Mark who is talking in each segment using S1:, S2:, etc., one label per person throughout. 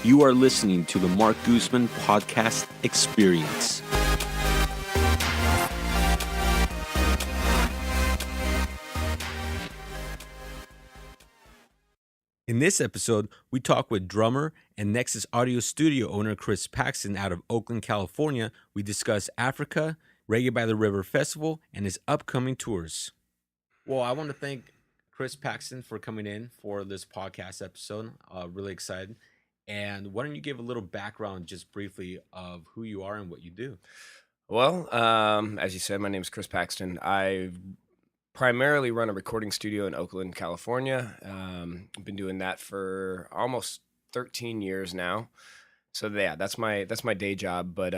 S1: You are listening to the Mark Guzman Podcast Experience. In this episode, we talk with drummer and Nexus Audio Studio owner Chris Paxton out of Oakland, California. We discuss Africa, Reggae by the River Festival, and his upcoming tours. Well, I want to thank Chris Paxton for coming in for this podcast episode. Really excited. And why don't you give a little background just briefly of who you are and what you do?
S2: Well, as you said, my name is Chris Paxton. I primarily run a recording studio in Oakland, California. I've been doing that for almost 13 years now. So yeah, that's my day job. But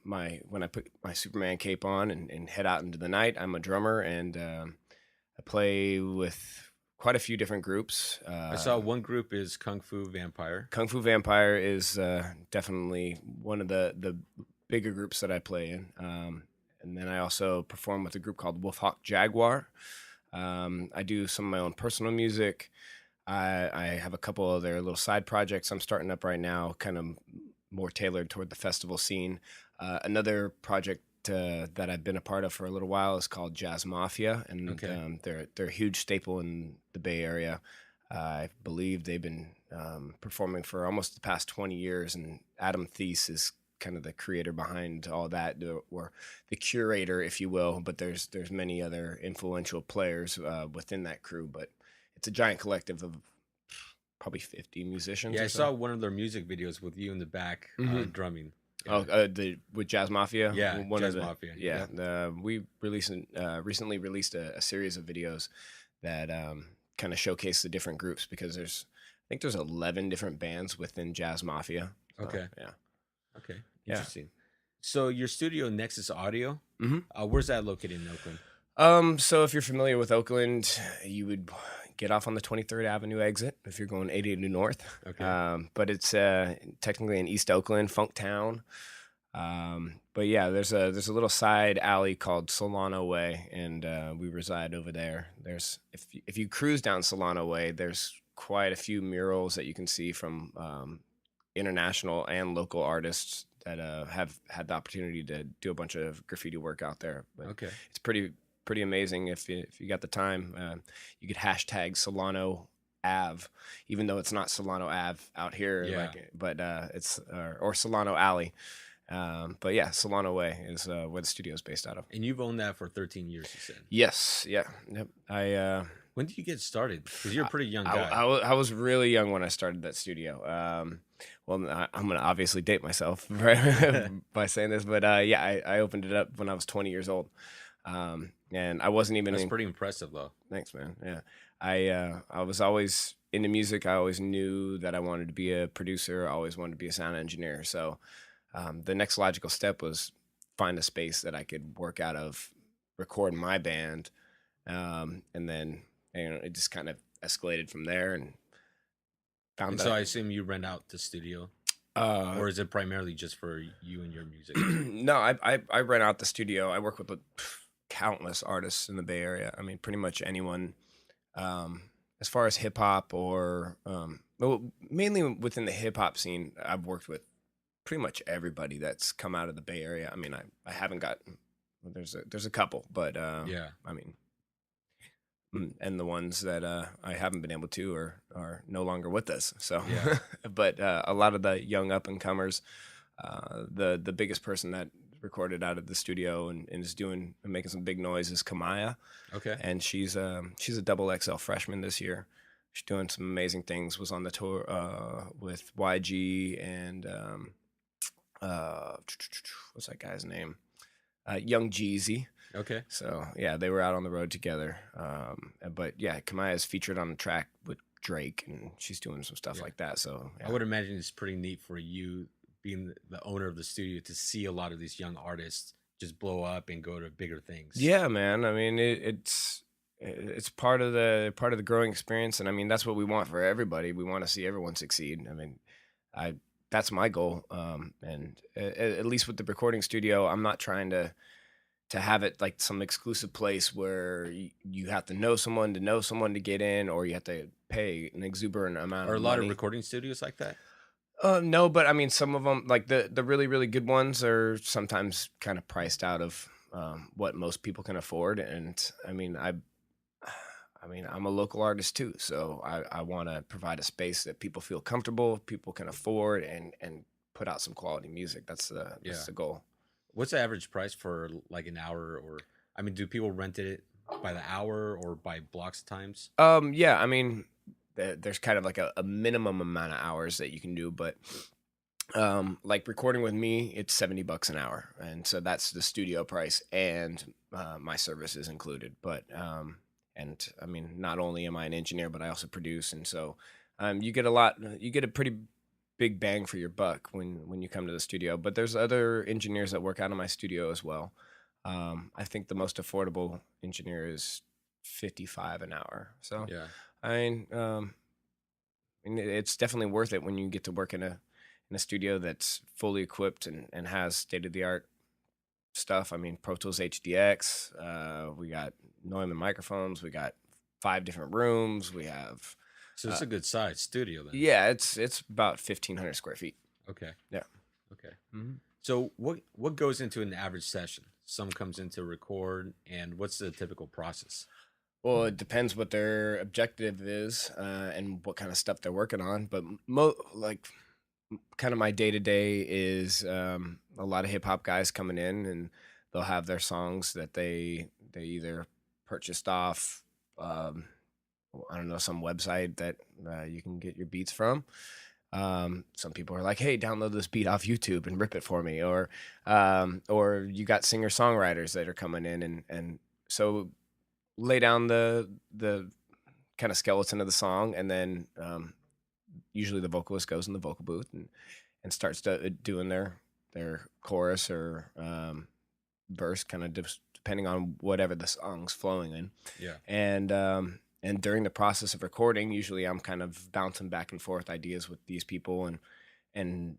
S2: when I put my Superman cape on and head out into the night, I'm a drummer and I play with quite a few different groups.
S1: I saw one group is Kung Fu Vampire.
S2: Kung Fu Vampire is definitely one of the bigger groups that I play in. And then I also perform with a group called Wolfhawk Jaguar. I do some of my own personal music. I have a couple other little side projects I'm starting up right now, kind of more tailored toward the festival scene. Another project that I've been a part of for a little while is called Jazz Mafia, and they're a huge staple in the Bay Area. I believe they've been performing for almost the past 20 years, and Adam Thies is kind of the creator behind all that, or the curator, if you will. But there's many other influential players within that crew. But it's a giant collective of probably 50 musicians.
S1: Yeah, I saw one of their music videos with you in the back drumming.
S2: Oh, with Jazz Mafia?
S1: Yeah, Jazz Mafia.
S2: Yeah. We recently released a series of videos that kind of showcase the different groups, because I think there's 11 different bands within Jazz Mafia. So,
S1: Okay.
S2: Yeah.
S1: Okay. Interesting. So your studio, Nexus Audio, where's that located in Oakland?
S2: So if you're familiar with Oakland, you would get off on the 23rd Avenue exit if you're going 82 North.
S1: Okay.
S2: But it's technically in East Oakland, Funktown. But yeah, there's a little side alley called Solano Way, and we reside over there. There's if you cruise down Solano Way, there's quite a few murals that you can see from international and local artists that have had the opportunity to do a bunch of graffiti work out there. But
S1: Okay.
S2: it's pretty amazing. If you got the time, you could hashtag Solano Ave, even though it's not Solano Ave out here.
S1: Yeah.
S2: But it's or Solano Alley. But yeah, Solano Way is where the studio is based out of.
S1: And you've owned that for 13 years, you said.
S2: Yes. Yeah. Yep.
S1: When did you get started? Because you're a pretty young guy.
S2: I was really young when I started that studio. Well, I'm going to obviously date myself by saying this, but yeah, I opened it up when I was 20 years old. And I wasn't even...
S1: That's pretty impressive, though.
S2: Thanks, man. Yeah. I was always into music. I always knew that I wanted to be a producer. I always wanted to be a sound engineer. So the next logical step was find a space that I could work out of, record my band, and then it just kind of escalated from there. And
S1: so I assume you rent out the studio, or is it primarily just for you and your music?
S2: No, I rent out the studio. I work with countless artists in the Bay Area. I mean, pretty much anyone, as far as hip hop or mainly within the hip hop scene. I've worked with pretty much everybody that's come out of the Bay Area. I mean, I haven't got there's a couple, but
S1: yeah.
S2: I mean. And the ones that I haven't been able to are no longer with us. So,
S1: yeah.
S2: But a lot of the young up and comers, the biggest person that recorded out of the studio and is making some big noise is Kamaya.
S1: Okay.
S2: And she's a double XL freshman this year. She's doing some amazing things. Was on the tour with YG and what's that guy's name? Young Jeezy.
S1: Okay.
S2: So yeah, they were out on the road together. But yeah, Kamaya is featured on the track with Drake, and she's doing some stuff like that. So yeah.
S1: I would imagine it's pretty neat for you, being the owner of the studio, to see a lot of these young artists just blow up and go to bigger things.
S2: Yeah, man. I mean, it's part of the growing experience, and I mean that's what we want for everybody. We want to see everyone succeed. I mean, that's my goal. And at least with the recording studio, I'm not trying to have it like some exclusive place where you have to know someone to get in, or you have to pay an exuberant amount of money.
S1: Are a lot of recording studios like that?
S2: No, but I mean, some of them, like the really really good ones, are sometimes kind of priced out of what most people can afford. And I mean, I mean, I'm a local artist too, so I want to provide a space that people feel comfortable, people can afford, and put out some quality music. That's
S1: Yeah.
S2: the goal.
S1: What's the average price for like an hour, or I mean, do people rent it by the hour or by blocks of times?
S2: Yeah, I mean, there's kind of like a minimum amount of hours that you can do, but like recording with me, it's $70 an hour, and so that's the studio price, and my service is included. But and I mean, not only am I an engineer, but I also produce, and so you get you get a pretty big bang for your buck when you come to the studio. But there's other engineers that work out of my studio as well. I think the most affordable engineer is 55 an hour. So
S1: Yeah.
S2: I mean, and it's definitely worth it when you get to work in a studio that's fully equipped and has state of the art stuff. I mean, Pro Tools HDX. We got Neumann microphones. We got 5 different rooms. We have
S1: So it's a good size studio then.
S2: yeah, it's about 1,500 square feet.
S1: Okay.
S2: Yeah.
S1: Okay.
S2: hmm
S1: So what goes into an average session? Some comes into record, and what's the typical process?
S2: Well, it depends what their objective is and what kind of stuff they're working on. But like kind of my day to day is a lot of hip hop guys coming in, and they'll have their songs that they either purchased off um, I don't know, some website that you can get your beats from. Some people are like, "Hey, download this beat off YouTube and rip it for me," or you got singer songwriters that are coming in, and so lay down the kind of skeleton of the song, and then usually the vocalist goes in the vocal booth and starts doing their chorus or verse, kind of depending on whatever the song's flowing in.
S1: Yeah.
S2: And during the process of recording, usually I'm kind of bouncing back and forth ideas with these people and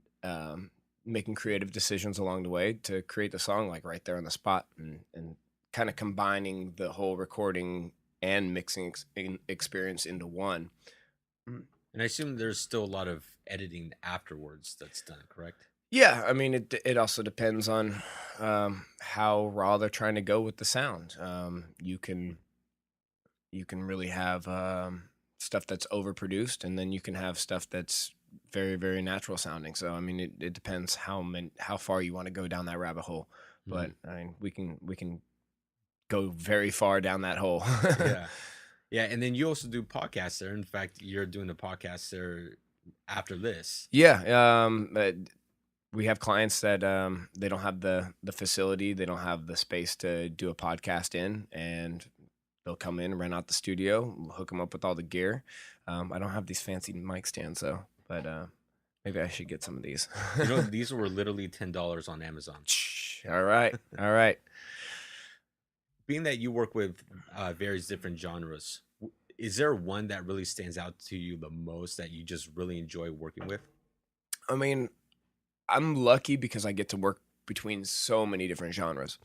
S2: making creative decisions along the way to create the song like right there on the spot, and kind of combining the whole recording and mixing experience into one.
S1: And I assume there's still a lot of editing afterwards that's done, correct?
S2: Yeah, I mean, it also depends on how raw they're trying to go with the sound. You can really have stuff that's overproduced, and then you can have stuff that's very very natural sounding. So I mean, it depends how far you want to go down that rabbit hole. But
S1: Mhm.
S2: I mean, we can go very far down that hole.
S1: Yeah. Yeah, and then you also do podcasts there. In fact, you're doing the podcast there after this.
S2: Yeah, we have clients that they don't have the facility, they don't have the space to do a podcast in, and they'll come in, rent out the studio, hook them up with all the gear. I don't have these fancy mic stands though, but maybe I should get some of these.
S1: You know, these were literally $10 on Amazon.
S2: All right, all right.
S1: Being that you work with various different genres, is there one that really stands out to you the most that you just really enjoy working with?
S2: I mean, I'm lucky because I get to work between so many different genres.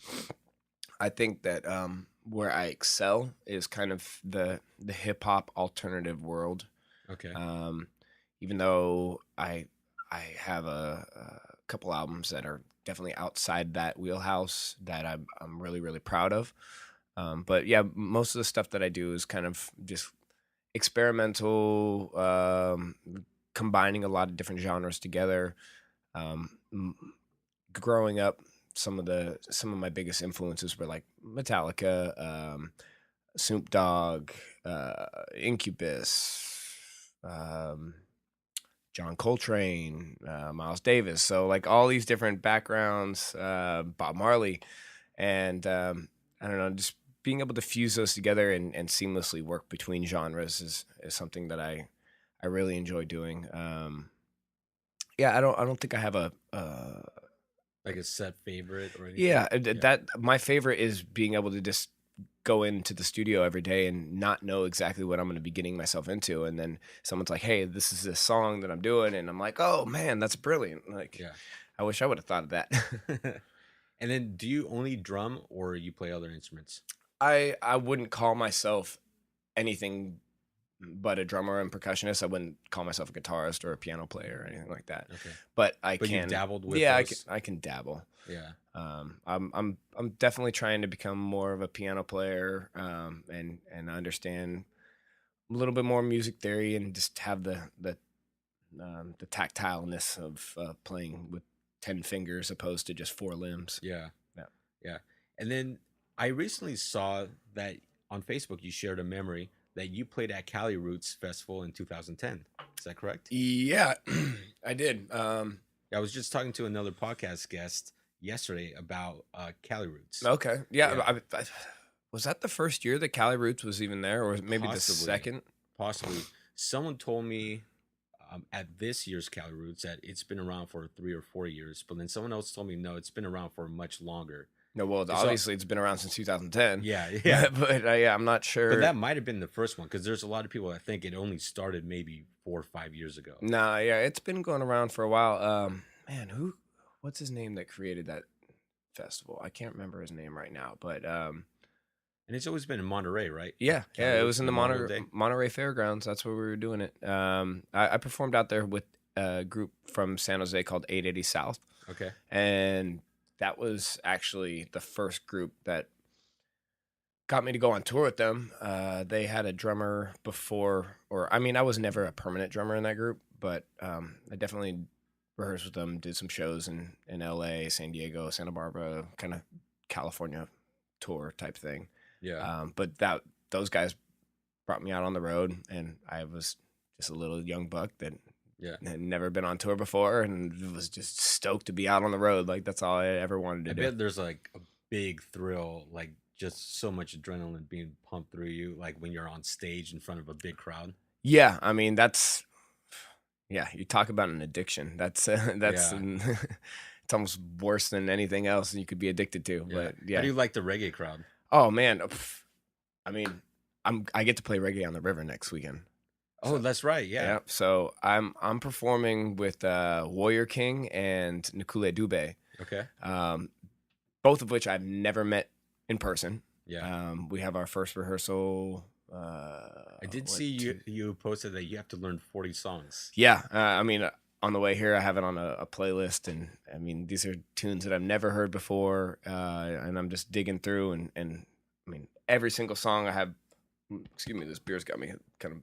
S2: I think that where I excel is kind of the hip hop alternative world.
S1: Okay.
S2: Um, Even though I have a couple albums that are definitely outside that wheelhouse that I'm really really proud of. But yeah, most of the stuff that I do is kind of just experimental, combining a lot of different genres together. Um, m- Growing up, some of my biggest influences were like Metallica, Snoop Dogg, Incubus, um, John Coltrane, Miles Davis. So like all these different backgrounds, Bob Marley, and I don't know, just being able to fuse those together and seamlessly work between genres is something that I really enjoy doing. Yeah, I don't think I have
S1: Like a set favorite or anything?
S2: yeah,
S1: Yeah.
S2: that my favorite is being able to just go into the studio every day and not know exactly what I'm going to be getting myself into, and then someone's like, "Hey, this is this song that I'm doing," and I'm like, "Oh man, that's brilliant!" Like,
S1: Yeah.
S2: I wish I would have thought of that.
S1: And then do you only drum or you play other instruments?
S2: I wouldn't call myself anything but a drummer and percussionist. I wouldn't call myself a guitarist or a piano player or anything like that.
S1: Okay.
S2: But I
S1: But
S2: can
S1: you've dabbled with
S2: yeah,
S1: those?
S2: I can dabble.
S1: Yeah.
S2: I'm definitely trying to become more of a piano player, and understand a little bit more music theory and just have the tactileness of playing with 10 fingers opposed to just 4 limbs.
S1: Yeah.
S2: Yeah.
S1: Yeah. And then I recently saw that on Facebook you shared a memory that you played at Cali Roots Festival in 2010. Is that correct?
S2: Yeah, I did.
S1: I was just talking to another podcast guest yesterday about Cali Roots.
S2: Okay. Yeah.
S1: Yeah.
S2: Was that the first year that Cali Roots was even there, or maybe the
S1: Possibly.
S2: second?
S1: Possibly. Someone told me at this year's Cali Roots that it's been around for 3 or 4 years, but then someone else told me no, it's been around for much longer.
S2: No, well, obviously it's been around since 2010.
S1: Yeah, yeah.
S2: but yeah, I'm not sure.
S1: But that might have been the first one because there's a lot of people that think it only started maybe 4 or 5 years ago.
S2: Nah, yeah, it's been going around for a while. Man, what's his name that created that festival? I can't remember his name right now, but
S1: And it's always been in Monterey, right?
S2: yeah,
S1: Cali
S2: it
S1: Roots
S2: was in the
S1: Memorial Day.
S2: Monterey Fairgrounds. That's where we were doing it. I performed out there with a group from San Jose called 880 South,
S1: Okay.
S2: and that was actually the first group that got me to go on tour with them. They had a drummer before, or I mean, I was never a permanent drummer in that group, but I definitely rehearsed with them, did some shows in LA, San Diego, Santa Barbara, kind of California tour type thing.
S1: Yeah.
S2: But those guys brought me out on the road, and I was just a little young buck that
S1: Yeah.
S2: had never been on tour before and was just stoked to be out on the road. Like that's all I ever wanted to
S1: I
S2: do.
S1: bet there's like a big thrill, like just so much adrenaline being pumped through you, like when you're on stage in front of a big crowd.
S2: Yeah, I mean yeah. You talk about an addiction. That's
S1: Yeah.
S2: it's almost worse than anything else you could be addicted to.
S1: Yeah.
S2: But
S1: How
S2: yeah.
S1: do you like the reggae crowd?
S2: Oh man, I mean, I get to play reggae on the river next weekend.
S1: Oh, that's right. Yeah.
S2: Yeah. So I'm performing with Warrior King and Nikule Dube,
S1: Okay.
S2: both of which I've never met in person.
S1: Yeah.
S2: We have our first rehearsal.
S1: I did see you posted that you have to learn 40 songs.
S2: Yeah, I mean, on the way here, I have it on a playlist, and I mean, these are tunes that I've never heard before, and I'm just digging through, and I mean, every single song I have. Excuse me, this beer's got me kind of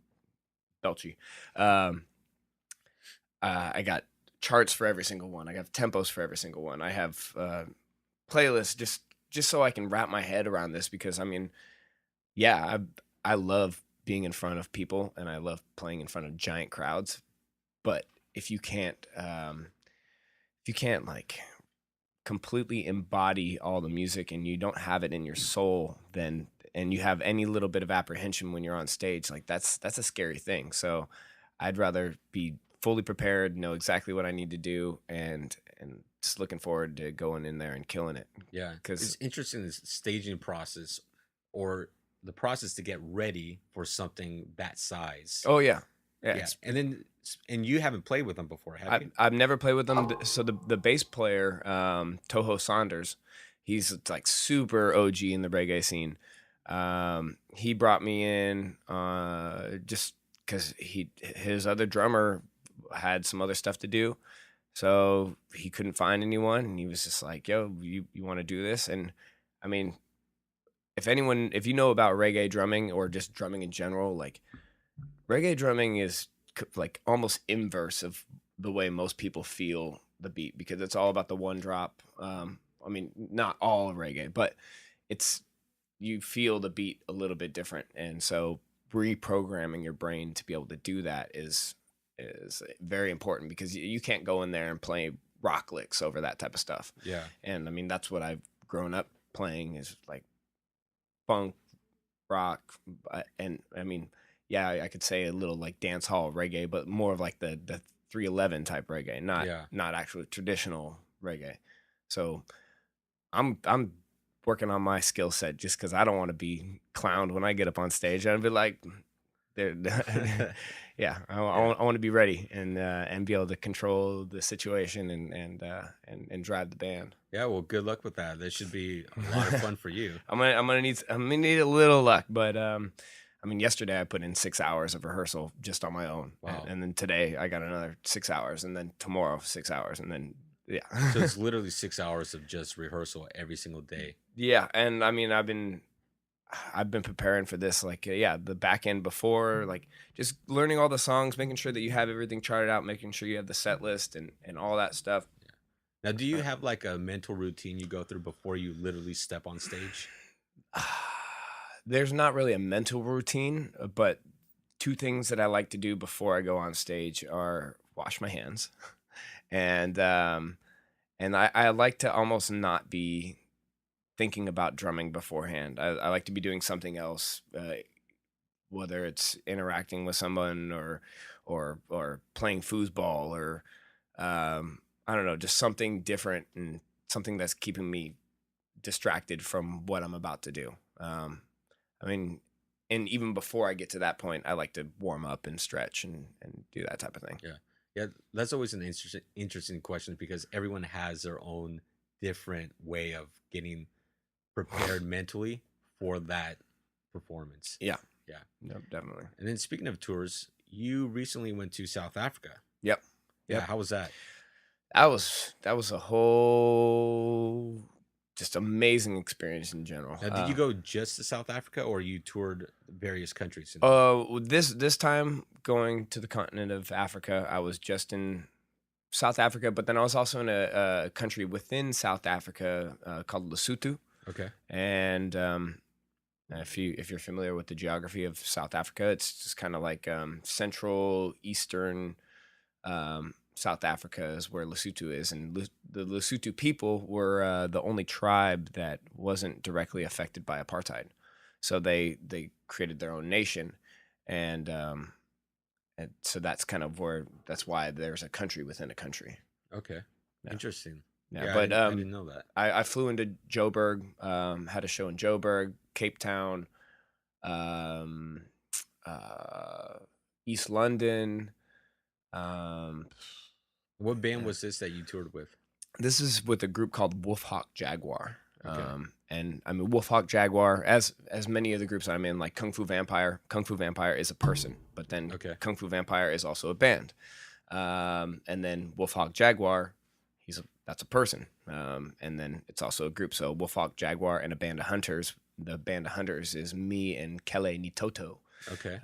S2: belchy. I got charts for every single one. I have tempos for every single one. I have playlists just so I can wrap my head around this, because I mean, yeah, I love being in front of people and I love playing in front of giant crowds, but if you can't like completely embody all the music and you don't have it in your soul, then and you have any little bit of apprehension when you're on stage, like that's a scary thing. So I'd rather be fully prepared, know exactly what I need to do, and just looking forward to going in there and killing it.
S1: Yeah.
S2: 'Cause-
S1: It's interesting, the staging process or the process to get ready for something that size.
S2: Oh yeah.
S1: yeah.
S2: it's-
S1: And you haven't played with them before, have you?
S2: I've never played with them. So the bass player, Toho Saunders, he's like super OG in the reggae scene. He brought me in just because his other drummer had some other stuff to do, so he couldn't find anyone, and he was just like, "Yo, you want to do this?" And I mean, if you know about reggae drumming or just drumming in general, like reggae drumming is like almost inverse of the way most people feel the beat, because it's all about the one drop. I mean, not all reggae, but you feel the beat a little bit different, and so reprogramming your brain to be able to do that is very important, because you can't go in there and play rock licks over that type of stuff.
S1: Yeah.
S2: And I mean, that's what I've grown up playing, is like funk, rock, and I mean, yeah, I could say a little like dance hall reggae, but more of like the 311 type reggae, not actually traditional reggae. So I'm working on my skill set, just because I don't want to be clowned when I get up on stage. I'd be like, yeah, I want to be ready and be able to control the situation and drive the band.
S1: Yeah, well, good luck with that. That should be a lot of fun for you.
S2: I'm gonna need a little luck, but I'm mean, yesterday I put in 6 hours of rehearsal just on my own,
S1: Wow.
S2: and then today I got another 6 hours, and then tomorrow 6 hours, and then
S1: So
S2: yeah,
S1: it's literally 6 hours of just rehearsal every single day.
S2: yeah. And I mean, I've been preparing for this, like, yeah, the back end before, like, just learning all the songs, making sure that you have everything charted out, making sure you have the set list and all that stuff.
S1: Now, do you
S2: Uh,
S1: have like a mental routine you go through before you literally step on stage?
S2: There's not really a mental routine, but two things that I like to do before I go on stage are wash my hands, and I like to almost not be thinking about drumming beforehand. I like to be doing something else, whether it's interacting with someone or playing foosball or I don't know, just something different and something that's keeping me distracted from what I'm about to do. I mean, and even before I get to that point, I like to warm up and stretch and do that type of thing.
S1: Yeah. Yeah, that's always an interesting question because everyone has their own different way of getting prepared mentally for that performance.
S2: Yeah,
S1: Yeah.
S2: no, definitely.
S1: And then speaking of tours, you recently went to South Africa.
S2: Yep,
S1: Yeah,
S2: yep.
S1: how was that?
S2: That was a whole just amazing experience in general.
S1: Now, did you go just to South Africa or you toured various countries in
S2: This time going to the continent of Africa, I was just in South Africa, but then I was also in a country within South Africa called Lesotho.
S1: Okay.
S2: And if you're familiar with the geography of South Africa, it's just kind of like central eastern South Africa is where Lesotho is, and the Lesotho people were the only tribe that wasn't directly affected by apartheid. So they created their own nation, and so that's why there's a country within a country.
S1: Okay.
S2: Yeah.
S1: Interesting.
S2: Yeah,
S1: Yeah,
S2: but
S1: I didn't know that.
S2: I flew into Joburg, had a show in Joburg, Cape Town, um, uh, East London. Um,
S1: What band
S2: yeah.
S1: was this that you toured with?
S2: This is with a group called Wolfhawk Jaguar.
S1: Okay.
S2: And I mean, Wolfhawk Jaguar, as many of the groups I'm in, like Kung Fu Vampire. Kung Fu Vampire is a person, but then
S1: Okay.
S2: Kung Fu Vampire is also a band. And then Wolfhawk Jaguar, that's a person. And then it's also a group. So Wolfhawk Jaguar and a band of hunters. The band of hunters is me and Kele Nitoto.
S1: Okay.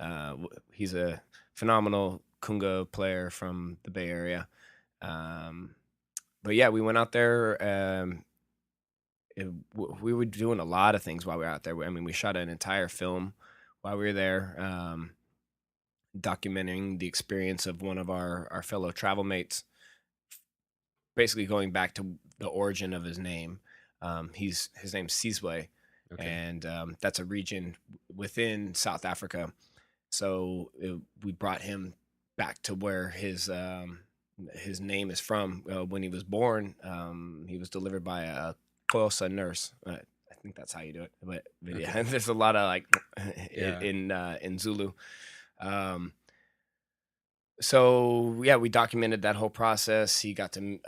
S2: He's a phenomenal kunga player from the Bay Area. But yeah, we went out there. We were doing a lot of things while we were out there. I mean, we shot an entire film while we were there, documenting the experience of one of our fellow travel mates, basically going back to the origin of his name. His name's Sizwe,
S1: Okay.
S2: and that's a region within South Africa. So we brought him back to where his name is from. When he was born, he was delivered by a Xhosa nurse. I think that's how you do it. But yeah,
S1: Okay.
S2: there's a lot of like
S1: Yeah.
S2: in Zulu. So yeah, we documented that whole process. He got to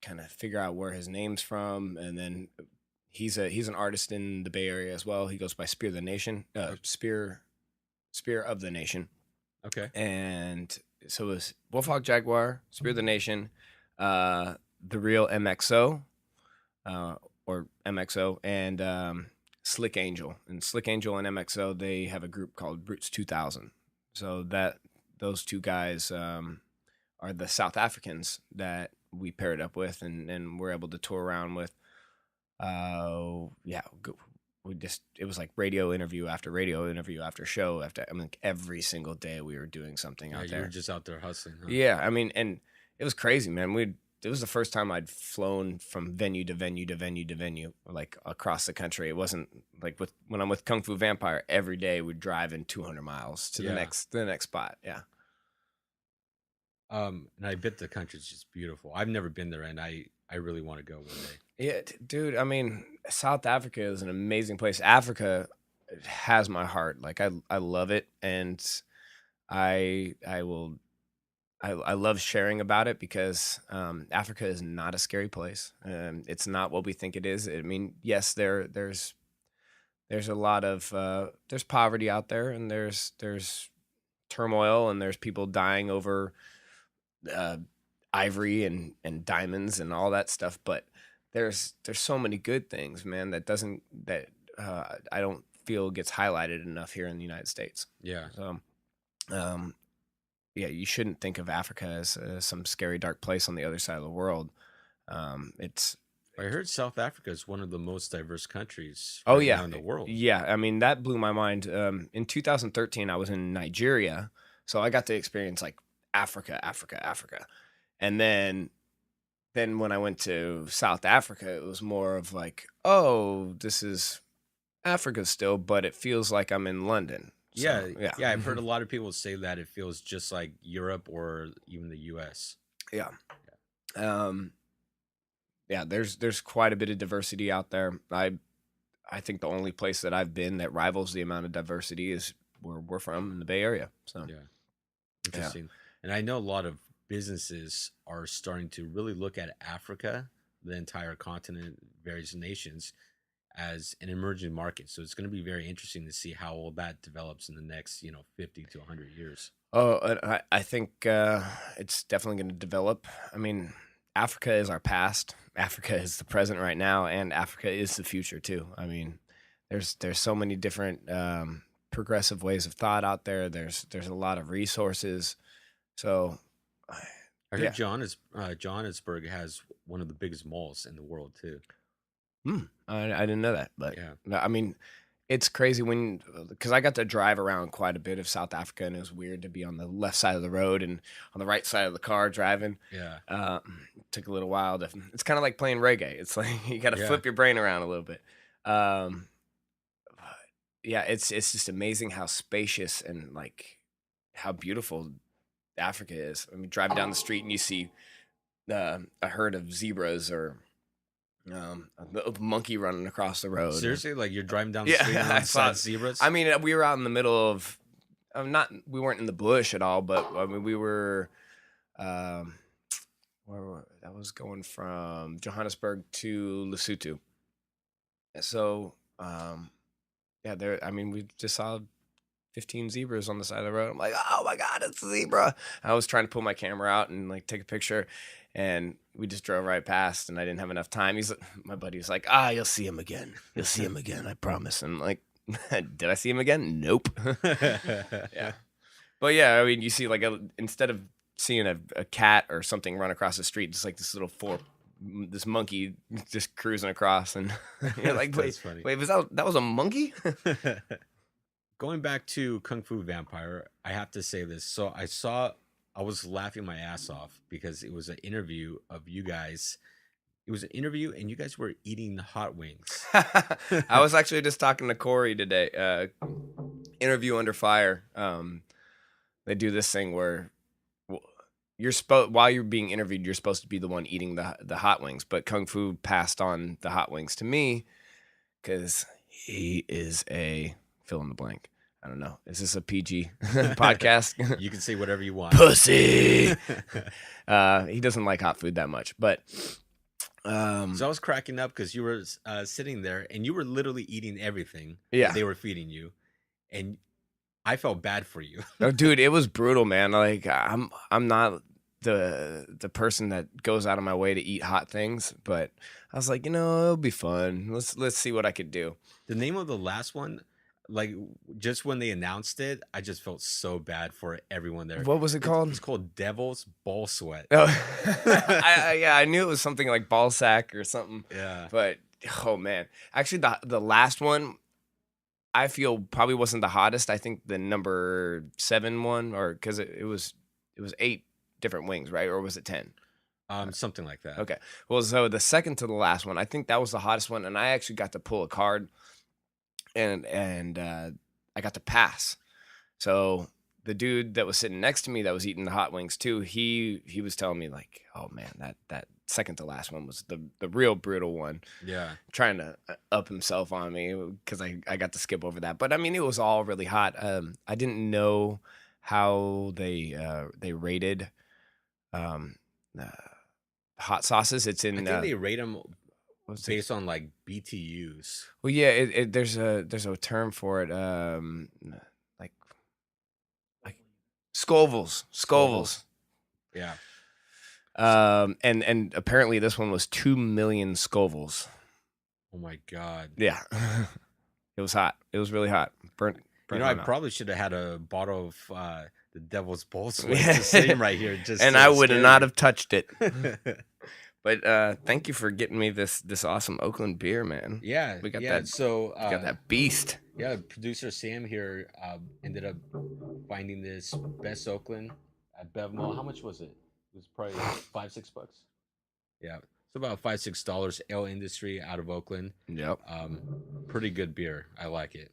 S2: kind of figure out where his name's from, and then he's an artist in the Bay Area as well. He goes by Spear the Nation, Spear of the Nation.
S1: Okay.
S2: And so it was Wolfhawk Jaguar, Spear of the Nation, the real MXO, or MXO, and Slick Angel. And Slick Angel and MXO, they have a group called Brutes 2000. So those two guys are the South Africans that we paired up with and were able to tour around with. Yeah, it was like radio interview after show after. I mean, every single day we were doing something
S1: Yeah,
S2: out
S1: you
S2: there.
S1: were just out there hustling. Huh?
S2: Yeah, I mean, and it was crazy, man. It was the first time I'd flown from venue to venue to venue to venue, like across the country. It wasn't like when I'm with Kung Fu Vampire, every day we'd drive in 200 miles to
S1: Yeah.
S2: the next spot. Yeah.
S1: And I bet the country's just beautiful. I've never been there, and I really want to go one day.
S2: Yeah, dude. I mean, South Africa is an amazing place. Africa has my heart. Like I love it, and I love sharing about it because Africa is not a scary place. It's not what we think it is. I mean, yes, there's there's a lot of there's poverty out there, and there's turmoil, and there's people dying over uh, ivory and diamonds and all that stuff. But there's so many good things, man, that I don't feel gets highlighted enough here in the United States.
S1: Yeah.
S2: So, um, yeah, you shouldn't think of Africa as some scary, dark place on the other side of the world. It's
S1: I heard South Africa is one of the most diverse countries
S2: Oh
S1: right now
S2: yeah,
S1: in the world.
S2: yeah. I mean, that blew my mind. In 2013, I was in Nigeria, so I got to experience like Africa, Africa, Africa, and then when I went to South Africa, it was more of like, oh, this is Africa still, but it feels like I'm in London.
S1: Yeah,
S2: So yeah,
S1: yeah. I've heard a lot of people say that it feels just like Europe or even the U.S.
S2: yeah. Um, yeah, there's quite a bit of diversity out there. I think the only place that I've been that rivals the amount of diversity is where we're from in the Bay Area. So
S1: Yeah,
S2: yeah,
S1: interesting. And I know a lot of businesses are starting to really look at Africa, the entire continent, various nations, as an emerging market. So it's going to be very interesting to see how all that develops in the next, 50 to 100 years.
S2: oh, and I think it's definitely going to develop. I mean, Africa is our past. Africa is the present right now, and Africa is the future too. I mean, there's so many different progressive ways of thought out there. There's a lot of resources. So
S1: I heard
S2: yeah.
S1: Johannesburg has one of the biggest malls in the world too.
S2: I didn't know that, but
S1: Yeah.
S2: no, I mean, it's crazy because I got to drive around quite a bit of South Africa, and it was weird to be on the left side of the road and on the right side of the car driving.
S1: Yeah.
S2: Took a little while to. It's kind of like playing reggae. It's like you got to
S1: Yeah.
S2: flip your brain around a little bit. Um, yeah, it's just amazing how spacious and like how beautiful Africa is. I mean, driving down the street and you see a herd of zebras or a monkey running across the road.
S1: Seriously, like you're driving down the
S2: Yeah,
S1: street and
S2: I
S1: on
S2: saw
S1: side zebras.
S2: I mean, we were out in the middle of, we weren't in the bush at all, but I mean, we were, that was going from Johannesburg to Lesotho. So, yeah, I mean, we just saw 15 zebras on the side of the road. I'm like, oh my God, it's a zebra. I was trying to pull my camera out and like take a picture, and we just drove right past, and I didn't have enough time. My buddy was like, you'll see him again. You'll see him again. I promise. And I'm like, did I see him again? Nope. Yeah. But yeah, I mean, you see like instead of seeing a cat or something run across the street, just like this monkey just cruising across, and you're like,
S1: That's funny.
S2: wait, that was a monkey?
S1: Going back to Kung Fu Vampire, I have to say this. So I was laughing my ass off because it was an interview of you guys. It was an interview and you guys were eating hot wings.
S2: I was actually just talking to Corey today. Interview Under Fire. They do this thing where while you're being interviewed, you're supposed to be the one eating the hot wings. But Kung Fu passed on the hot wings to me because he is a fill in the blank. I don't know. Is this a PG podcast?
S1: You can say whatever you want.
S2: Pussy. He doesn't like hot food that much, but
S1: so I was cracking up because you were sitting there and you were literally eating everything
S2: Yeah.
S1: that they were feeding you, and I felt bad for you.
S2: Oh, dude, it was brutal, man. Like I'm not the person that goes out of my way to eat hot things, but I was like, it'll be fun. Let's see what I could do.
S1: The name of the last one, like just when they announced it, I just felt so bad for everyone there.
S2: What was it called?
S1: It's called Devil's Ball Sweat.
S2: Oh, I knew it was something like ball sack or something.
S1: Yeah.
S2: But oh man, actually the last one, I feel probably wasn't the hottest. I think the number 7 one, or because it was 8 different wings, right? Or was it 10?
S1: Something like that.
S2: Okay. Well, so the second to the last one, I think that was the hottest one, and I actually got to pull a card, and I got to pass. So the dude that was sitting next to me that was eating the hot wings too, he was telling me like, oh man, that second to last one was the real brutal one.
S1: Yeah.
S2: Trying to up himself on me because I got to skip over that. But I mean, it was all really hot. I didn't know how they rated hot sauces. It's in.
S1: I think they rate them
S2: what's it?
S1: Based on like BTUs.
S2: Well, yeah, there's a term for it. Like like Scovilles,
S1: Scovilles?
S2: Scovilles.
S1: Yeah.
S2: And apparently this one was 2 million Scovilles.
S1: Oh my God.
S2: Yeah, it was hot. It was really hot. Burnt
S1: You know,
S2: my
S1: I
S2: mouth.
S1: probably should have had a bottle of the Devil's Bowl Sweat
S2: Yeah.
S1: just sitting right here. Just
S2: and
S1: to
S2: I would
S1: scare
S2: not
S1: you.
S2: have touched it. But thank you for getting me this awesome Oakland beer, man.
S1: Yeah,
S2: We got
S1: yeah.
S2: that-
S1: So
S2: We got that beast.
S1: yeah, producer Sam here ended up finding this Best Oakland at Bevmo. How much was it? It was probably $5-6. Yeah, it's about $5-6. Ale Industry out of Oakland.
S2: Yep.
S1: Pretty good beer. I like it.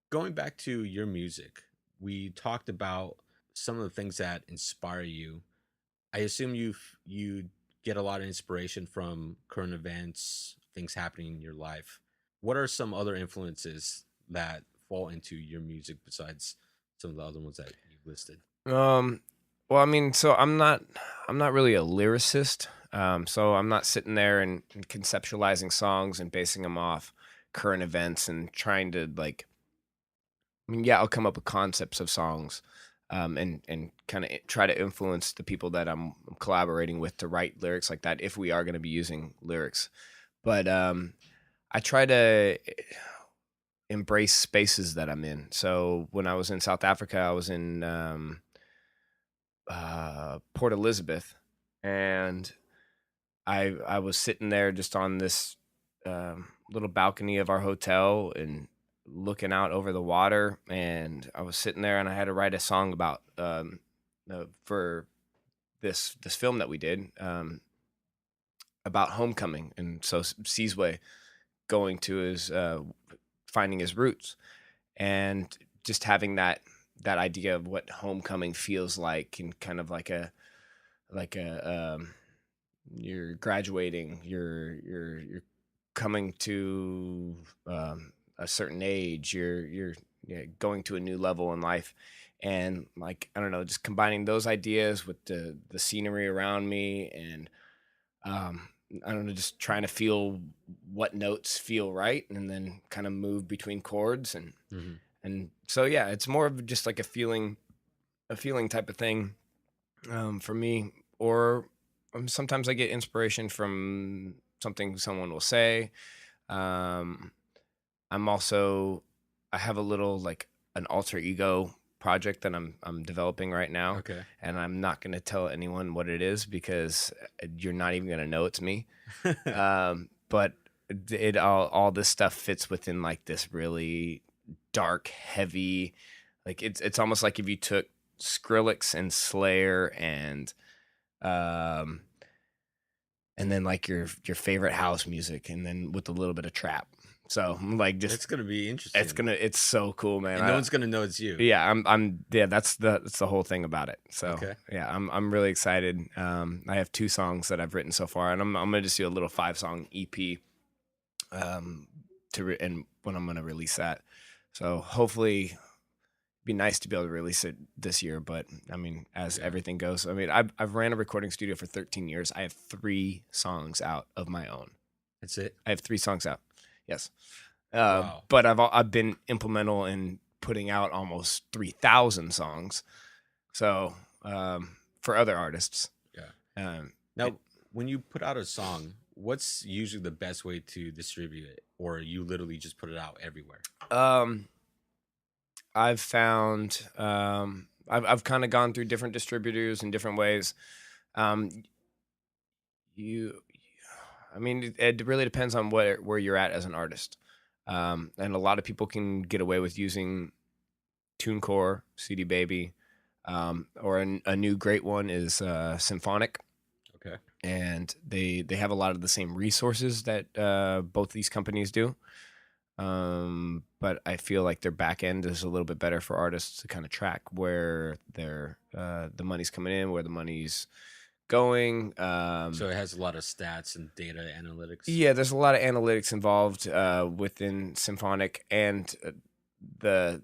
S1: Going back to your music, we talked about some of the things that inspire you. I assume you get a lot of inspiration from current events, things happening in your life. What are some other influences that fall into your music besides some of the other ones that you've listed?
S2: Well, I mean, so I'm not really a lyricist. So I'm not sitting there and conceptualizing songs and basing them off current events and trying to like. I mean, yeah, I'll come up with concepts of songs, and kind of try to influence the people that I'm collaborating with to write lyrics like that if we are going to be using lyrics. But I try to embrace spaces that I'm in. So when I was in South Africa, I was in Port Elizabeth, and I was sitting there just on this little balcony of our hotel and looking out over the water, and I was sitting there and I had to write a song about for this film that we did about homecoming, and so Sizwe going to his finding his roots, and just having that idea of what homecoming feels like, and kind of like a you're graduating, you're coming to a certain age, you're going to a new level in life, and like I don't know, just combining those ideas with the scenery around me, and I don't know, just trying to feel what notes feel right, and then kind of move between chords, and
S1: Mhm.
S2: and so yeah, it's more of just like a feeling type of thing for me. Or sometimes I get inspiration from something someone will say. Um, I have a little like an alter ego project that I'm developing right now,
S1: Okay.
S2: and I'm not going to tell anyone what it is because you're not even going to know it's me. But it all this stuff fits within like this really dark, heavy, like it's almost like if you took Skrillex and Slayer and then like your favorite house music, and then with a little bit of trap. So like just
S1: It's gonna be interesting.
S2: it's so cool, man.
S1: and no one's gonna know it's you.
S2: Yeah, yeah, that's the whole thing about it. So
S1: Okay.
S2: yeah, I'm really excited. I have 2 songs that I've written so far, and I'm gonna just do a little 5-song EP and when I'm gonna release that. So hopefully it'd be nice to be able to release it this year, but I mean, as
S1: Yeah.
S2: everything goes, I mean, I've ran a recording studio for 13 years. I have 3 songs out of my own.
S1: That's it.
S2: I have 3 songs out. Yes.
S1: Wow.
S2: But I've been implemental in putting out almost 3,000 songs. So for other artists.
S1: Yeah. Now, when you put out a song, what's usually the best way to distribute it, or you literally just put it out everywhere?
S2: I've found I've kind of gone through different distributors in different ways. I mean, it really depends on where you're at as an artist. And a lot of people can get away with using TuneCore, CD Baby, or a new great one is Symphonic.
S1: Okay.
S2: And they have a lot of the same resources that both these companies do. But I feel like their back end is a little bit better for artists to kind of track where the money's coming in, where the money's going.
S1: So it has a lot of stats and data analytics.
S2: Yeah, there's a lot of analytics involved within Symphonic, and the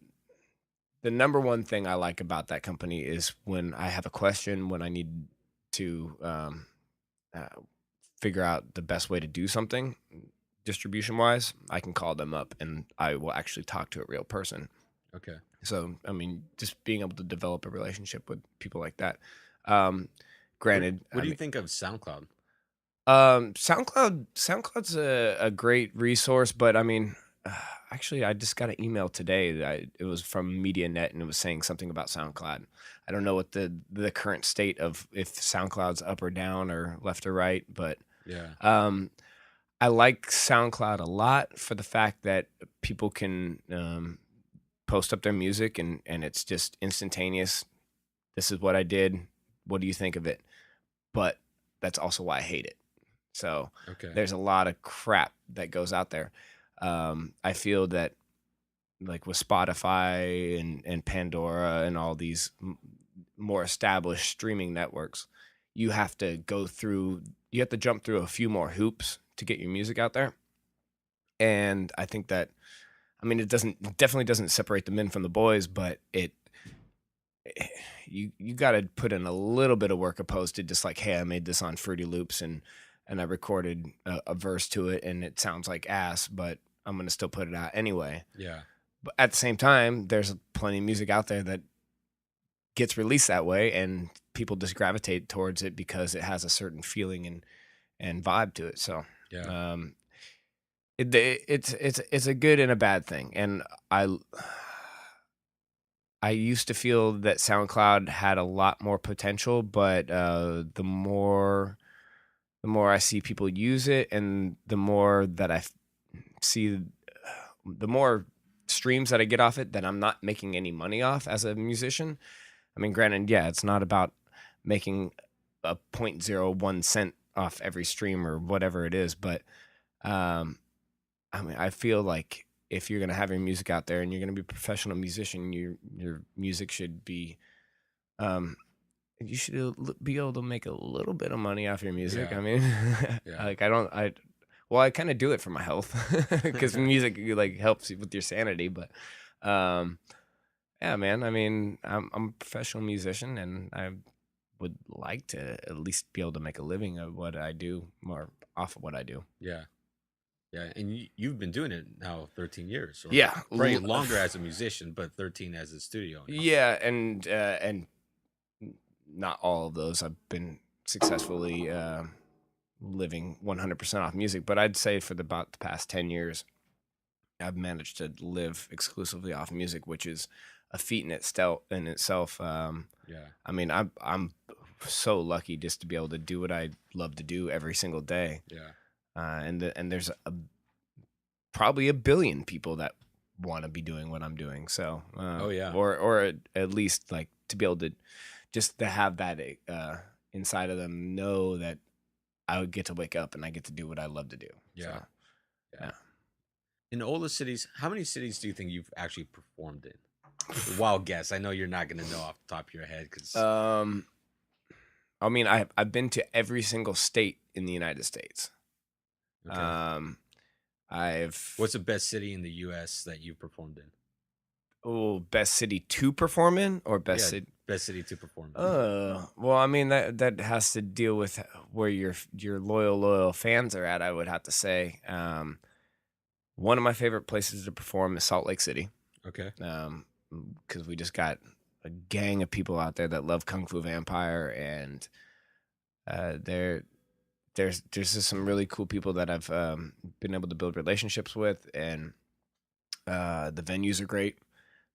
S2: number one thing I like about that company is when I have a question, when I need to figure out the best way to do something distribution wise, I can call them up and I will actually talk to a real person.
S1: Okay.
S2: So, I mean, just being able to develop a relationship with people like that. Granted,
S1: What do you think of SoundCloud?
S2: SoundCloud's a great resource, but I mean, actually, I just got an email today it was from MediaNet, and it was saying something about SoundCloud. I don't know what the current state of if SoundCloud's up or down or left or right, but
S1: Yeah.
S2: I like SoundCloud a lot for the fact that people can post up their music and it's just instantaneous. This is what I did. What do you think of it? But that's also why I hate it. So
S1: Okay.
S2: there's a lot of crap that goes out there. I feel that like with Spotify and Pandora and all these more established streaming networks, you have to jump through a few more hoops to get your music out there. And I think that, I mean, it definitely doesn't separate the men from the boys, but you got to put in a little bit of work opposed to just like, hey, I made this on Fruity Loops and I recorded a verse to it and it sounds like ass, but I'm going to still put it out anyway.
S1: Yeah.
S2: But at the same time, there's plenty of music out there that gets released that way and people just gravitate towards it because it has a certain feeling and vibe to it. So,
S1: Yeah.
S2: it's a good and a bad thing. And I used to feel that SoundCloud had a lot more potential, but the more I see people use it, and the more that I see, the more streams that I get off it that I'm not making any money off as a musician. I mean, granted, yeah, it's not about making a 0.01 cent off every stream or whatever it is, but I mean, I feel like if you're going to have your music out there and you're going to be a professional musician, your music should be, you should be able to make a little bit of money off your music.
S1: Yeah.
S2: I mean,
S1: Yeah.
S2: like I kind of do it for my health because music like helps you with your sanity. But, yeah, man, I mean, I'm a professional musician and I would like to at least be able to make a living of what I do, more off of what I do.
S1: Yeah. Yeah. And you've been doing it now 13 years. Or
S2: Yeah.
S1: Probably longer as a musician, but 13 as a studio owner.
S2: Yeah, and not all of those I've been successfully living 100% off music, but I'd say for about the past 10 years, I've managed to live exclusively off music, which is a feat in itself.
S1: Yeah.
S2: I mean, I'm so lucky just to be able to do what I love to do every single day.
S1: Yeah.
S2: And there's probably a billion people that want to be doing what I'm doing. So,
S1: Oh, yeah.
S2: or at least like to be able to just to have that inside of them, know that I would get to wake up and I get to do what I love to do.
S1: Yeah.
S2: So, yeah.
S1: In all the cities, how many cities do you think you've actually performed in? Wild guess. I know you're not going to know off the top of your head because.
S2: I mean, I've been to every single state in the United States.
S1: Okay. What's the best city in the U.S. that you've performed in?
S2: Best city to perform in, or best
S1: Yeah,
S2: city?
S1: Best city to perform in.
S2: Well, I mean that has to deal with where your loyal fans are at. I would have to say, one of my favorite places to perform is Salt Lake City.
S1: Okay.
S2: Because we just got a gang of people out there that love Kung Fu Vampire, and there's just some really cool people that I've been able to build relationships with, and the venues are great.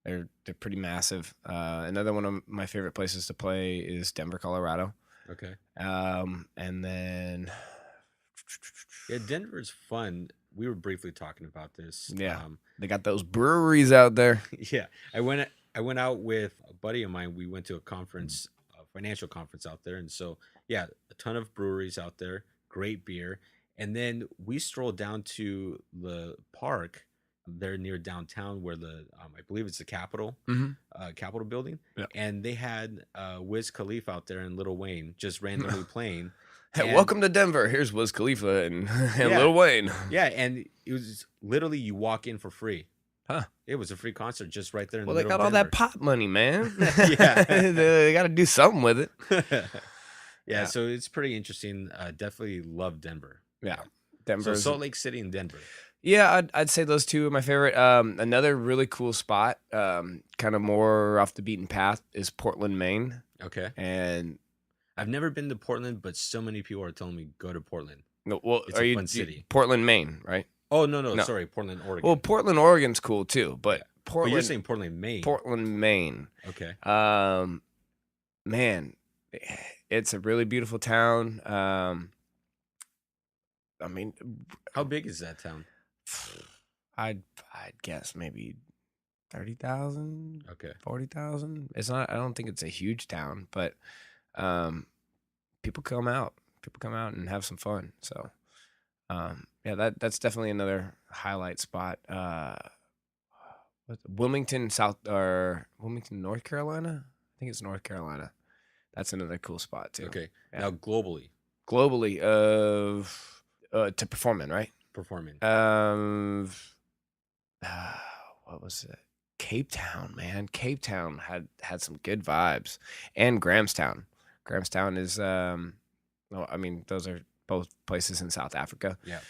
S2: They're pretty massive. Another one of my favorite places to play is Denver, Colorado.
S1: Okay.
S2: And then
S1: Yeah, Denver's fun. We were briefly talking about this.
S2: Yeah. They got those breweries out there.
S1: Yeah, I went out with a buddy of mine. We went to a conference, a financial conference out there, and so yeah, a ton of breweries out there, great beer, and then we strolled down to the park there near downtown, where the I believe it's the Capitol, Capitol building,
S2: Yeah.
S1: and they had Wiz Khalifa out there and Lil Wayne just randomly playing.
S2: Hey,
S1: And-
S2: welcome to Denver. Here's Wiz Khalifa and
S1: Yeah.
S2: Lil Wayne.
S1: Yeah, and it was literally you walk in for free.
S2: Huh.
S1: It was a free concert just right there in
S2: Well,
S1: the
S2: they
S1: middle
S2: got all
S1: of
S2: that pop money, man.
S1: Yeah.
S2: they got to do something with it.
S1: Denver. Yeah, so it's pretty interesting. Definitely love Denver.
S2: Yeah.
S1: So
S2: Denver's
S1: Salt Lake City and Denver.
S2: Yeah, I'd say those two are my favorite. Another really cool spot, kind of more off the beaten path, is Portland, Maine.
S1: Okay.
S2: And
S1: I've never been to Portland, but so many people are telling me go to Portland.
S2: well,
S1: It's a fun city.
S2: Portland, Maine, right?
S1: Oh no,
S2: No.
S1: sorry, Portland, Oregon.
S2: Well, Portland, Oregon's cool too, but
S1: but
S2: Portland,
S1: you're saying Portland, Maine.
S2: Portland, Maine.
S1: Okay.
S2: Man, it's a really beautiful town. I mean,
S1: How big is that town?
S2: I'd guess maybe 30,000,
S1: Okay.
S2: 40,000. It's not. I don't think it's a huge town, but people come out. People come out and have some fun. So, yeah, that's definitely another highlight spot. Wilmington, North Carolina. I think it's North Carolina. That's another cool spot too.
S1: Okay.
S2: Yeah.
S1: Now globally
S2: Globally, to perform in, right?
S1: performing.
S2: What was it? Cape Town, man. Cape Town had some good vibes, and Grahamstown. Grahamstown is well, I mean, those are both places in South Africa.
S1: Yeah.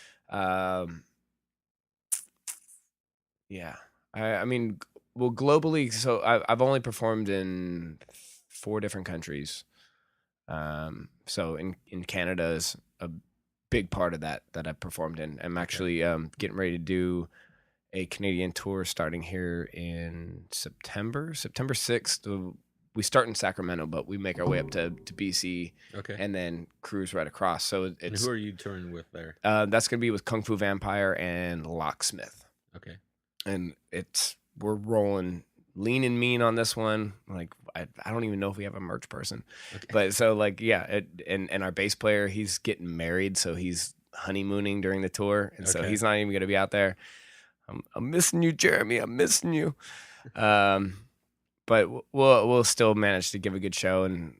S2: Yeah. I mean, well, globally, so I've only performed in 4 different countries. So in Canada is a big part of that I performed in. I'm actually getting ready to do a Canadian tour starting here in September 6th. We start in Sacramento, but we make our way up to BC
S1: Okay.
S2: and then cruise right across. So
S1: And
S2: it's
S1: who are you touring with there?
S2: that's going to be with Kung Fu Vampire and Locksmith.
S1: Okay.
S2: And we're rolling lean and mean on this one. Like I don't even know if we have a merch person,
S1: Okay.
S2: but so like yeah, and our bass player, he's getting married, so he's honeymooning during the tour, and so
S1: Okay.
S2: he's not even gonna be out there. I'm missing you, Jeremy. I'm missing you. But we'll still manage to give a good show. And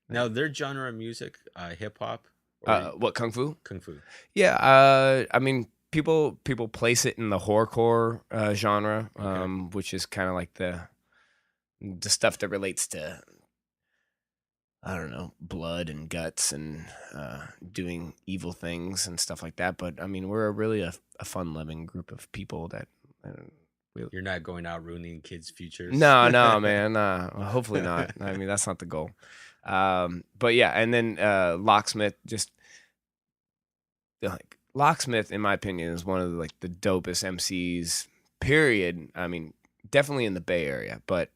S1: Now their genre of music, hip hop,
S2: what, Kung Fu?
S1: Kung Fu.
S2: Yeah, I mean, people place it in the horrorcore genre,
S1: Okay.
S2: which is kind of like the stuff that relates to, I don't know, blood and guts and doing evil things and stuff like that. But I mean, we're really a fun-loving group of people that.
S1: You're not going out ruining kids' futures.
S2: No, man. Hopefully not. I mean, that's not the goal. But yeah, and then Locksmith, just like Locksmith, in my opinion, is one of the dopest MCs. Period. I mean, definitely in the Bay Area, but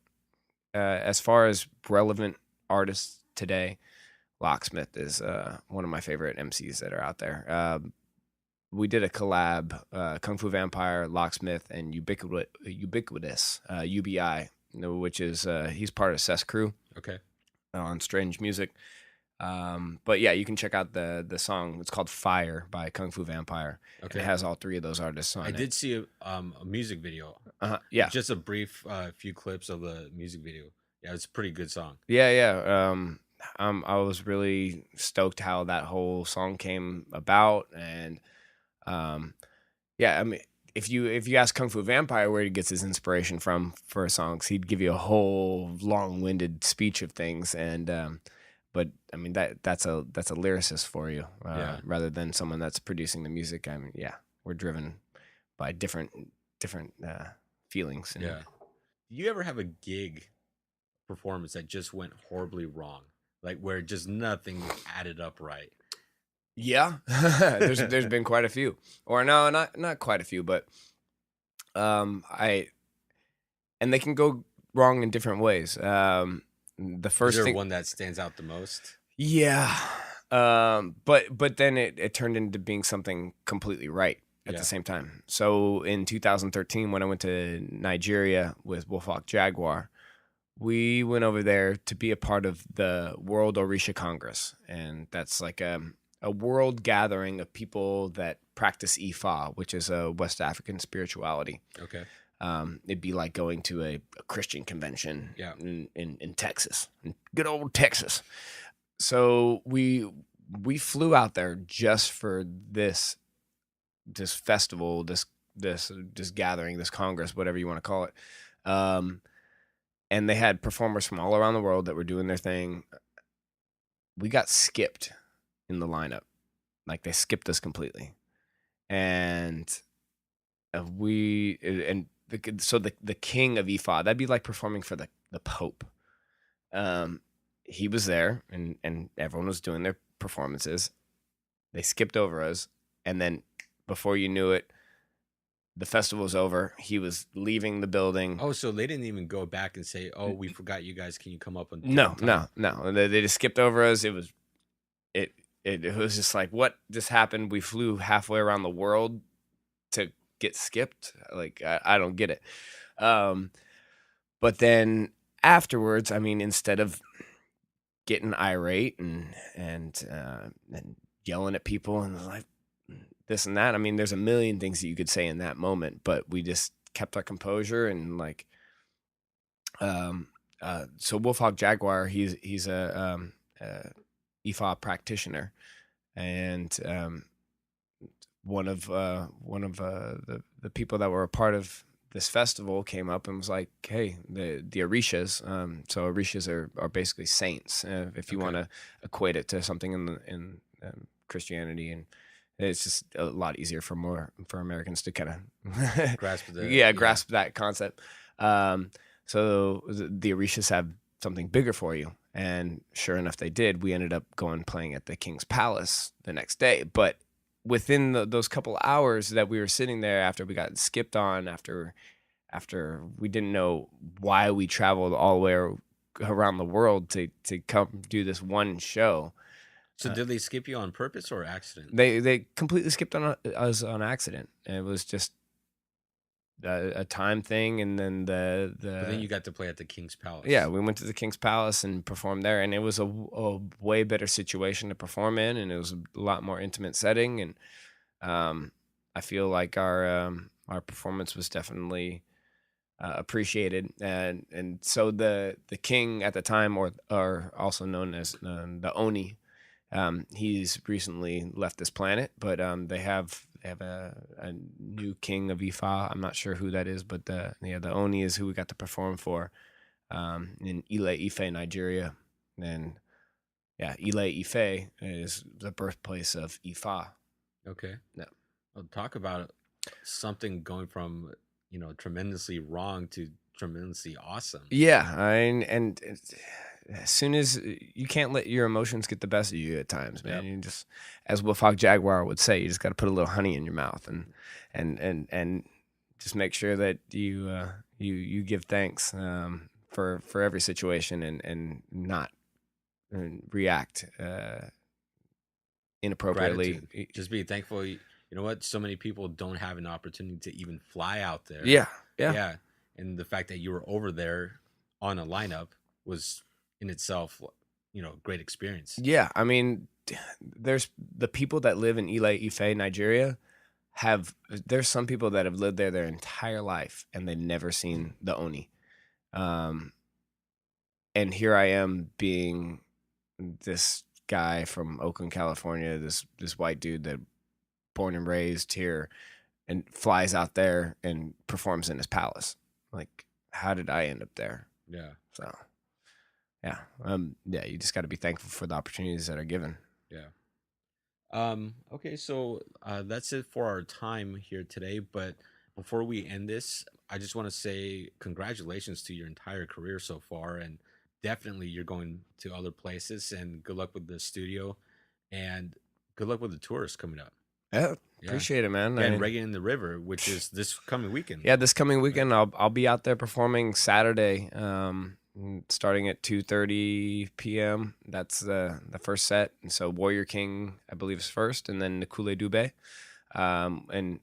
S2: as far as relevant artists today, Locksmith is one of my favorite MCs that are out there. We did a collab, Kung Fu Vampire, Locksmith, and Ubiquitous, UBI, which is he's part of Cess Crew.
S1: Okay.
S2: On Strange Music. But yeah, you can check out the song. It's called Fire by Kung Fu Vampire.
S1: Okay.
S2: And it has all 3 of those artists on it.
S1: I did see a music video.
S2: Yeah.
S1: Just a brief few clips of the music video. Yeah, it's a pretty good song.
S2: Yeah. I was really stoked how that whole song came about, and yeah, I mean, if you ask Kung Fu Vampire where he gets his inspiration from for songs, he'd give you a whole long-winded speech of things, and but I mean that's a lyricist for you,
S1: Yeah.
S2: rather than someone that's producing the music. I mean, yeah, we're driven by different feelings. And
S1: Yeah. Do you ever have a gig performance that just went horribly wrong? Like where just nothing added up right?
S2: Yeah, there's been quite a few, or no, not quite a few, but and they can go wrong in different ways. The
S1: Is
S2: first
S1: there
S2: thing,
S1: one that stands out the most?
S2: yeah, but then it turned into being something completely right at
S1: Yeah.
S2: the same time. So in 2013, when I went to Nigeria with Wolfhawk Jaguar, we went over there to be a part of the World Orisha Congress, and that's like a world gathering of people that practice Ifa, which is a West African spirituality.
S1: Okay.
S2: It'd be like going to a Christian convention
S1: Yeah.
S2: in Texas, in good old Texas. So we flew out there just for this festival, this gathering, this congress, whatever you want to call it. And they had performers from all around the world that were doing their thing. we got skipped in the lineup. Like they skipped us completely, and so the king of Ifa, that'd be like performing for the Pope. Um, he was there, and everyone was doing their performances. They skipped over us, and then before you knew it, the festival was over. He was leaving the building.
S1: Oh, so they didn't even go back and say, "Oh, we forgot you guys. Can you come up on
S2: No,
S1: time?"
S2: no. They just skipped over us. It it was just like, what just happened? We flew halfway around the world to get skipped. Like I don't get it. Um, but then afterwards, I mean, instead of getting irate and yelling at people and like this and that, I mean, there's a million things that you could say in that moment, but we just kept our composure and like um so Wolfhawk Jaguar, he's a EFA practitioner, and one of the people that were a part of this festival came up and was like, "Hey, the Orishas." So Orishas are basically saints, if you
S1: Okay.
S2: want to equate it to something in Christianity, and it's just a lot easier for Americans to kind of
S1: Grasp the
S2: yeah, grasp that concept. So the Orishas have something bigger for you, and sure enough, they did. We ended up going playing at the King's Palace the next day, but within those couple hours that we were sitting there after we got skipped on, after we didn't know why we traveled all the way around the world to come do this one show.
S1: So did they skip you on purpose or accident?
S2: They completely skipped on us on accident. And it was just a time thing, and then
S1: But then you got to play at the King's Palace.
S2: yeah, we went to the King's Palace and performed there, and it was a way better situation to perform in, and it was a lot more intimate setting, and I feel like our performance was definitely appreciated, and so the king at the time, or also known as the Oni, he's recently left this planet, but they have a new king of Ifa. I'm not sure who that is, but the Oni is who we got to perform for in Ile Ife, Nigeria, and yeah, Ile Ife is the birthplace of Ifa.
S1: Okay.
S2: Yeah.
S1: Well, talk about something going from tremendously wrong to tremendously awesome.
S2: Yeah, and as soon as you can't let your emotions get the best of you at times, man.
S1: Yep.
S2: You just, as Wolfhawk Jaguar would say, you just got to put a little honey in your mouth and just make sure that you give thanks for every situation and not react inappropriately.
S1: Gratitude. Just be thankful. You know what? So many people don't have an opportunity to even fly out there.
S2: Yeah.
S1: Yeah. And the fact that you were over there on a lineup was in itself, great experience.
S2: Yeah, I mean, there's the people that live in Ile Ife, Nigeria. There's some people that have lived there their entire life and they've never seen the Oni. And here I am being this guy from Oakland, California, this white dude that born and raised here and flies out there and performs in his palace. Like, how did I end up there?
S1: Yeah.
S2: So, yeah, you just got to be thankful for the opportunities that are given.
S1: Yeah. Okay, so that's it for our time here today. But before we end this, I just want to say congratulations to your entire career so far, and definitely you're going to other places. And good luck with the studio, and good luck with the tours coming up.
S2: Yeah, appreciate it, man.
S1: And Reggae in the River, which is this coming weekend.
S2: Yeah, this coming weekend, I'll be out there performing Saturday, starting at 2:30 p.m. That's the first set. And so Warrior King, I believe, is first, and then Nikule Dube. And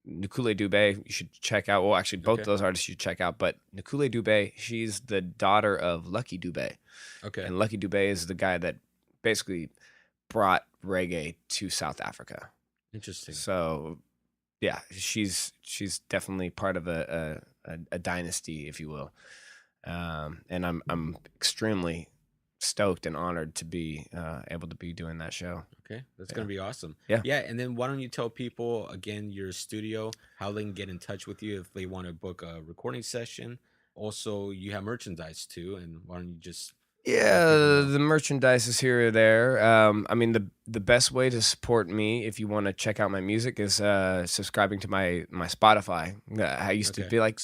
S2: Nikule Dube, you should check out. Well, actually, both those artists you should check out. But Nikule Dube, she's the daughter of Lucky Dube.
S1: Okay.
S2: And Lucky Dube is the guy that basically brought reggae to South Africa.
S1: Interesting.
S2: So, yeah, she's definitely part of a dynasty, if you will. And I'm extremely stoked and honored to be able to be doing that show.
S1: Okay, that's gonna be awesome.
S2: Yeah.
S1: And then why don't you tell people again your studio, how they can get in touch with you if they want to book a recording session. Also, you have merchandise too, and why don't you just
S2: Yeah,
S1: know?
S2: the merchandise is here or there. I mean, the best way to support me if you want to check out my music is subscribing to my Spotify. I used to
S1: Okay.
S2: be like,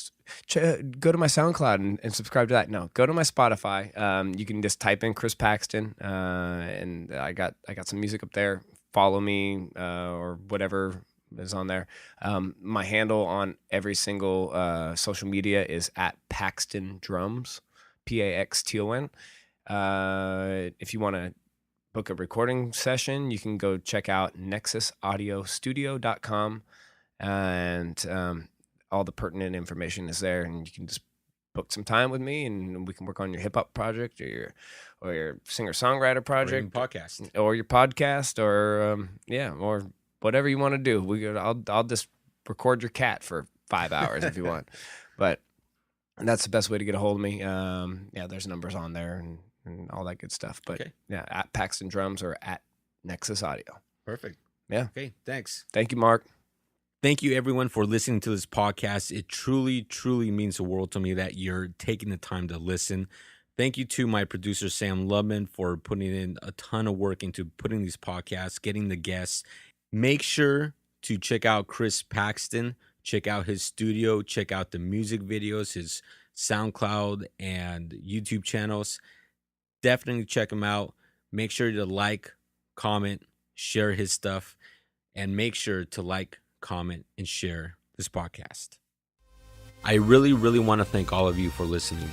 S2: go to my SoundCloud and subscribe to that. No, go to my Spotify. You can just type in Chris Paxton, and I got some music up there. Follow me or whatever is on there. My handle on every single social media is at Paxton Drums, Paxton. If you want to book a recording session, you can go check out nexusaudiostudio.com, and all the pertinent information is there, and you can just book some time with me, and we can work on your hip hop project or your singer songwriter
S1: Or even
S2: project
S1: podcast.
S2: or your podcast or or whatever you want to do. I'll just record your cat for 5 hours if you want, but that's the best way to get a hold of me. There's numbers on there and all that good stuff. But
S1: Okay.
S2: yeah, at Paxton Drums or at Nexus Audio.
S1: Perfect.
S2: Yeah.
S1: Okay. Thanks.
S2: Thank you, Mark.
S1: Thank you, everyone, for listening to this podcast. It truly, truly means the world to me that you're taking the time to listen. Thank you to my producer, Sam Lubman, for putting in a ton of work into putting these podcasts, getting the guests. Make sure to check out Chris Paxton. Check out his studio. Check out the music videos, his SoundCloud and YouTube channels. Definitely check him out. Make sure to like, comment, share his stuff, and make sure to like, comment, and share this podcast. I really, really want to thank all of you for listening.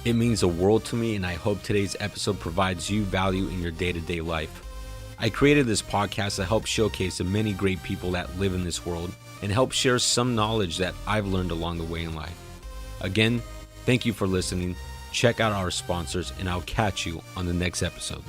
S1: It means the world to me, and I hope today's episode provides you value in your day-to-day life. I created this podcast to help showcase the many great people that live in this world and help share some knowledge that I've learned along the way in life. Again, thank you for listening. Check out our sponsors, and I'll catch you on the next episode.